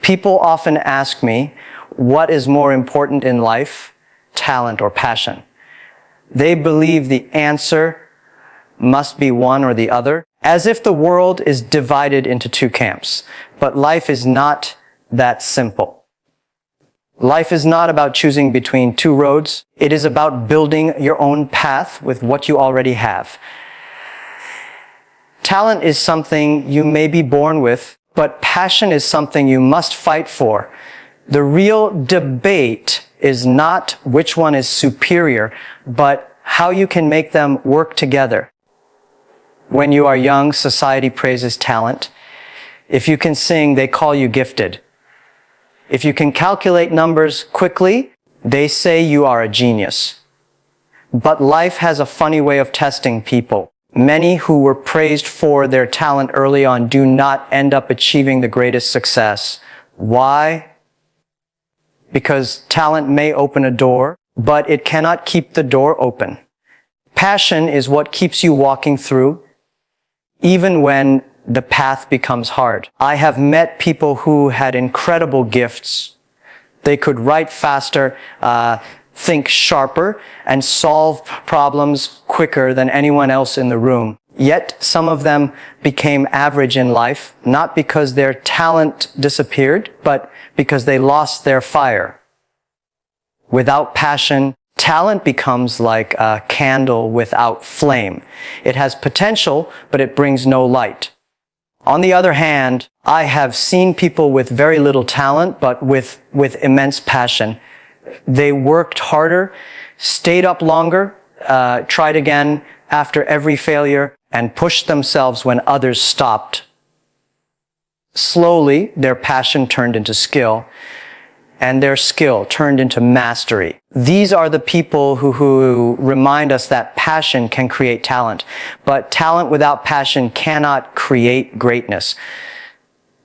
People often ask me, what is more important in life, talent or passion? They believe the answer must be one or the other, as if the world is divided into two camps. But life is not that simple. Life is not about choosing between two roads. It is about building your own path with what you already have. Talent is something you may be born with, but passion is something you must fight for. The real debate is not which one is superior, but how you can make them work together. When you are young, society praises talent. If you can sing, they call you gifted. If you can calculate numbers quickly, they say you are a genius. But life has a funny way of testing people. Many who were praised for their talent early on do not end up achieving the greatest success. Why? Because talent may open a door, but it cannot keep the door open. Passion is what keeps you walking through, even when the path becomes hard. I have met people who had incredible gifts. They could write faster, think sharper, and solve problems quicker than anyone else in the room. Yet some of them became average in life, not because their talent disappeared, but because they lost their fire. Without passion, talent becomes like a candle without flame. It has potential, but it brings no light. On the other hand, I have seen people with very little talent, but with immense passion. They worked harder, stayed up longer, tried again after every failure, and pushed themselves when others stopped. Slowly, their passion turned into skill, and their skill turned into mastery. These are the people who remind us that passion can create talent, but talent without passion cannot create greatness.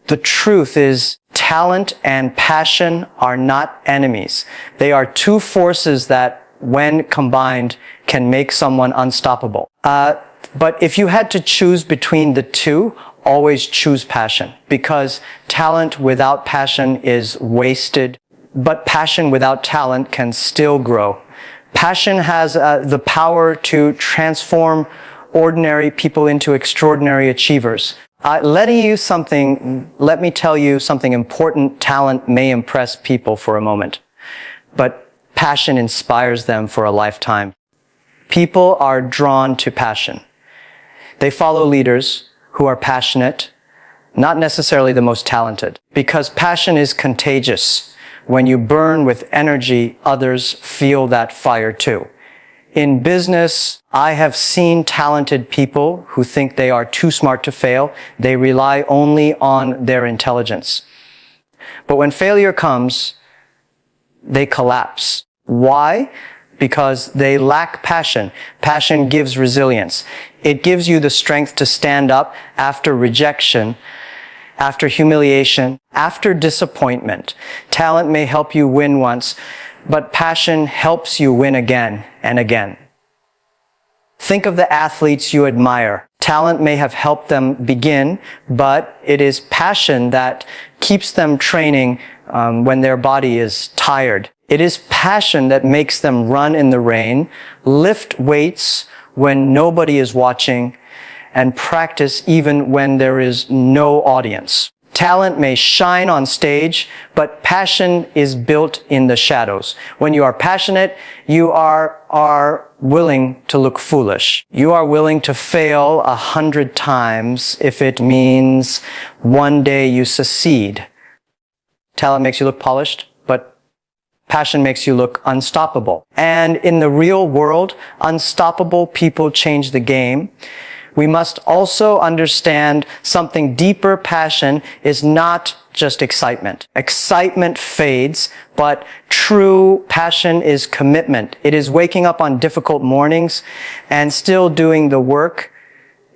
The truth is, talent and passion are not enemies. They are two forces that, when combined, can make someone unstoppable. But if you had to choose between the two, always choose passion, because talent without passion is wasted, but passion without talent can still grow. Passion has the power to transform ordinary people into extraordinary achievers. Let me tell you something important. Talent may impress people for a moment, but passion inspires them for a lifetime. People are drawn to passion. They follow leaders who are passionate, not necessarily the most talented, because passion is contagious. When you burn with energy, others feel that fire too. In business, I have seen talented people who think they are too smart to fail. They rely only on their intelligence. But when failure comes, they collapse. Why? Because they lack passion. Passion gives resilience. It gives you the strength to stand up after rejection, after humiliation, after disappointment. Talent may help you win once, but passion helps you win again and again. Think of the athletes you admire. Talent may have helped them begin, but it is passion that keeps them training when their body is tired. It is passion that makes them run in the rain, lift weights when nobody is watching, and practice even when there is no audience. Talent may shine on stage, but passion is built in the shadows. When you are passionate, you are willing to look foolish. You are willing to fail 100 times if it means one day you succeed. Talent makes you look polished, but passion makes you look unstoppable. And in the real world, unstoppable people change the game. We must also understand something deeper. Passion is not just excitement. Excitement fades, but true passion is commitment. It is waking up on difficult mornings and still doing the work.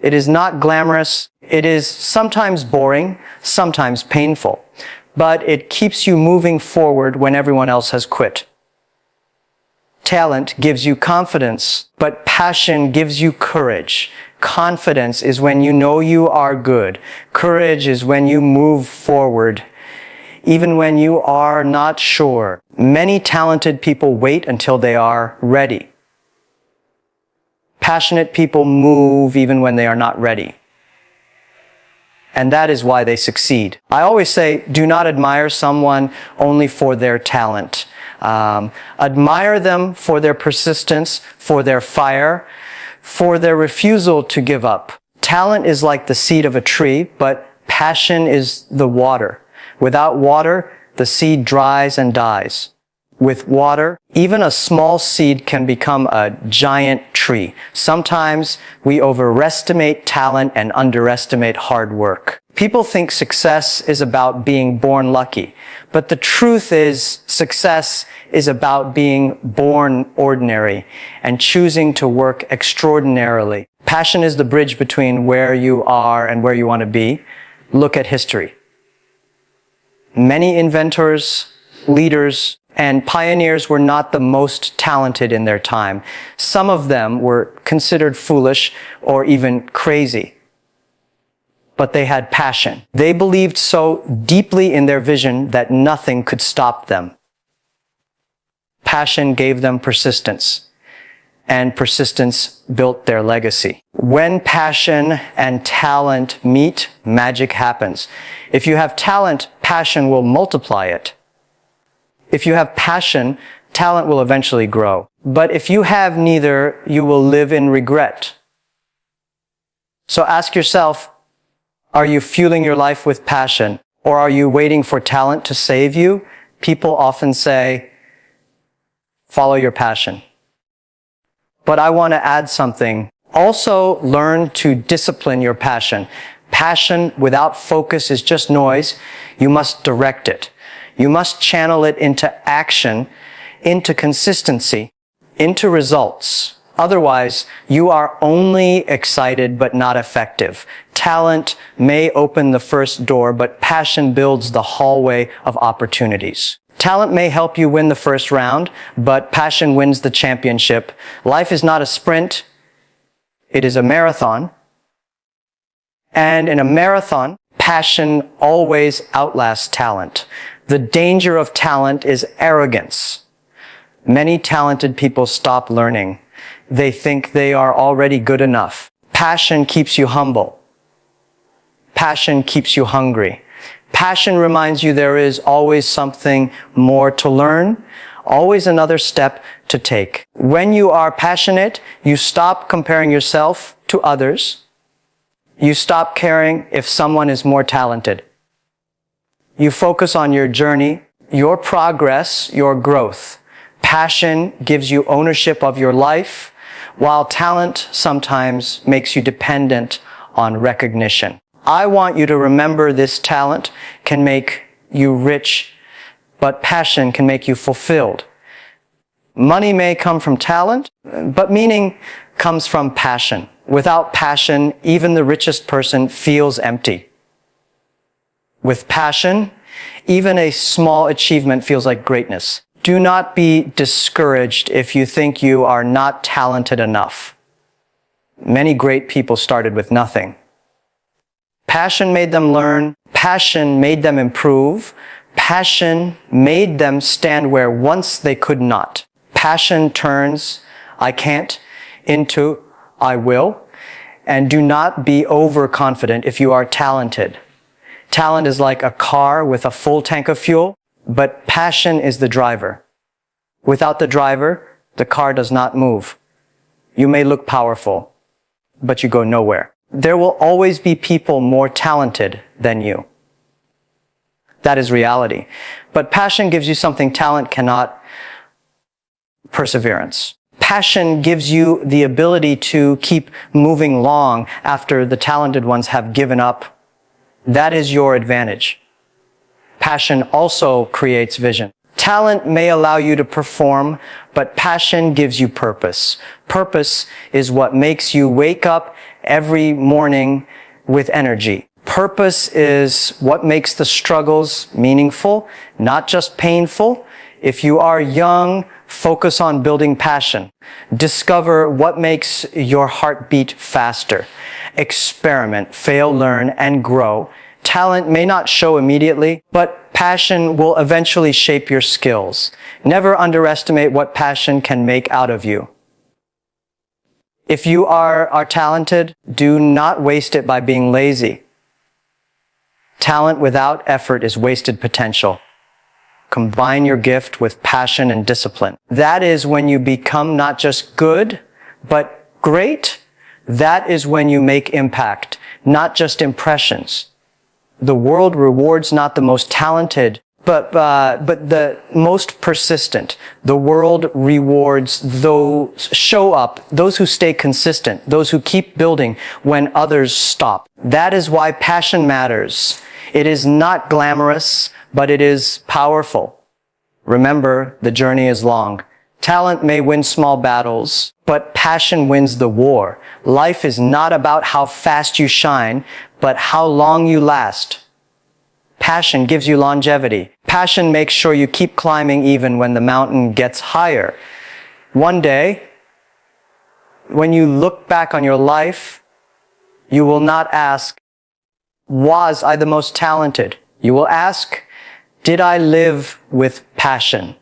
It is not glamorous. It is sometimes boring, sometimes painful, but it keeps you moving forward when everyone else has quit. Talent gives you confidence, but passion gives you courage. Confidence is when you know you are good. Courage is when you move forward, even when you are not sure. Many talented people wait until they are ready. Passionate people move even when they are not ready. And that is why they succeed. I always say, do not admire someone only for their talent. Admire them for their persistence, for their fire, for their refusal to give up. Talent is like the seed of a tree, but passion is the water. Without water, the seed dries and dies. With water, even a small seed can become a giant tree. Sometimes we overestimate talent and underestimate hard work. People think success is about being born lucky, but the truth is success is about being born ordinary and choosing to work extraordinarily. Passion is the bridge between where you are and where you want to be. Look at history. Many inventors, leaders, and pioneers were not the most talented in their time. Some of them were considered foolish or even crazy. But they had passion. They believed so deeply in their vision that nothing could stop them. Passion gave them persistence, and persistence built their legacy. When passion and talent meet, magic happens. If you have talent, passion will multiply it. If you have passion, talent will eventually grow. But if you have neither, you will live in regret. So ask yourself, are you fueling your life with passion, or are you waiting for talent to save you? People often say, follow your passion. But I want to add something. Also, learn to discipline your passion. Passion without focus is just noise. You must direct it. You must channel it into action, into consistency, into results. Otherwise, you are only excited but not effective. Talent may open the first door, but passion builds the hallway of opportunities. Talent may help you win the first round, but passion wins the championship. Life is not a sprint. It is a marathon. And in a marathon, passion always outlasts talent. The danger of talent is arrogance. Many talented people stop learning. They think they are already good enough. Passion keeps you humble. Passion keeps you hungry. Passion reminds you there is always something more to learn, always another step to take. When you are passionate, you stop comparing yourself to others. You stop caring if someone is more talented. You focus on your journey, your progress, your growth. Passion gives you ownership of your life, while talent sometimes makes you dependent on recognition. I want you to remember this: talent can make you rich, but passion can make you fulfilled. Money may come from talent, but meaning comes from passion. Without passion, even the richest person feels empty. With passion, even a small achievement feels like greatness. Do not be discouraged if you think you are not talented enough. Many great people started with nothing. Passion made them learn. Passion made them improve. Passion made them stand where once they could not. Passion turns "I can't" into "I will." And do not be overconfident if you are talented. Talent is like a car with a full tank of fuel, but passion is the driver. Without the driver, the car does not move. You may look powerful, but you go nowhere. There will always be people more talented than you. That is reality. But passion gives you something talent cannot: perseverance. Passion gives you the ability to keep moving long after the talented ones have given up. That is your advantage. Passion also creates vision. Talent may allow you to perform, but passion gives you purpose. Purpose is what makes you wake up every morning with energy. Purpose is what makes the struggles meaningful, not just painful. If you are young, focus on building passion. Discover what makes your heart beat faster. Experiment, fail, learn, and grow. Talent may not show immediately, but passion will eventually shape your skills. Never underestimate what passion can make out of you. If you are talented, do not waste it by being lazy. Talent without effort is wasted potential. Combine your gift with passion and discipline. That is when you become not just good, but great. That is when you make impact, not just impressions. The world rewards not the most talented, but the most persistent. The world rewards those show up, those who stay consistent, those who keep building when others stop. That is why passion matters. It is not glamorous, but it is powerful. Remember, the journey is long. Talent may win small battles, but passion wins the war. Life is not about how fast you shine, but how long you last. Passion gives you longevity. Passion makes sure you keep climbing even when the mountain gets higher. One day, when you look back on your life, you will not ask, was I the most talented? You will ask, did I live with passion?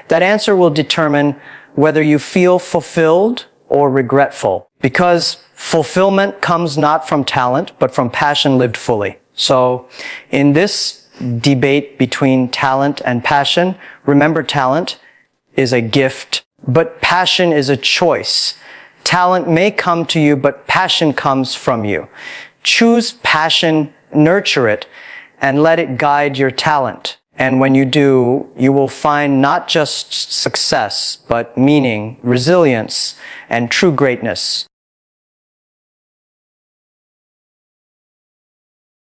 That answer will determine whether you feel fulfilled or regretful, because fulfillment comes not from talent, but from passion lived fully. So in this debate between talent and passion, remember talent is a gift, but passion is a choice. Talent may come to you, but passion comes from you. Choose passion, nurture it, and let it guide your talent. And when you do, you will find not just success, but meaning, resilience, and true greatness.